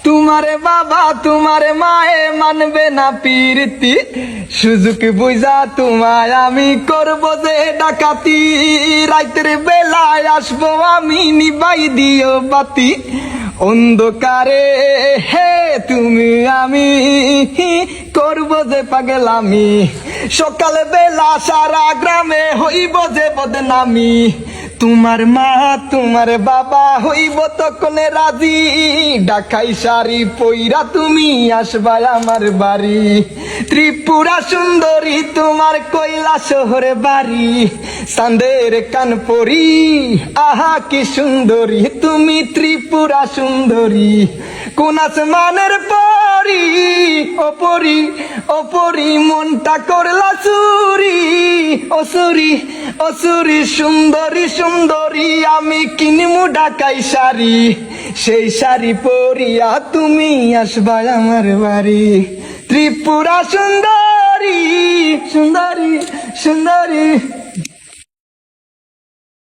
তোমারে বাবা তোমারে মায়ে মানবে না পিরতি, সুযোগ বুঝা তোমায় আমি করব যে ডাকাতি। রাতের বেলায় আসবো আমি, নিবাই দিও বাতি। অন্ধকারে হে তুমি আমি করব যে পাগলামি। সকাল বেলা সারা গ্রামে হইব যে বদনামি। তোমার মা তোমার বাবা হইব তখন রাজি। ঢাকাই শাড়ি পইরা তুমি আসবা আমার বাড়ি। ত্রিপুরা সুন্দরী তোমার কৈলা শহরে বাড়ি। চাঁদের কান পরি আহা কি সুন্দরী তুমি ত্রিপুরা সুন্দরী। কোন আসমানের পরি ওপরি ওপরি মনটা করলা চুরি। অসুরি অসুরি সুন্দরী সুন্দরী আমি কিনমু ঢাকাই শাড়ি। সেই শাড়ি পরিয়া তুমি আসবা আমার বাড়ি। ত্রিপুরা সুন্দরী সুন্দরী সুন্দরী।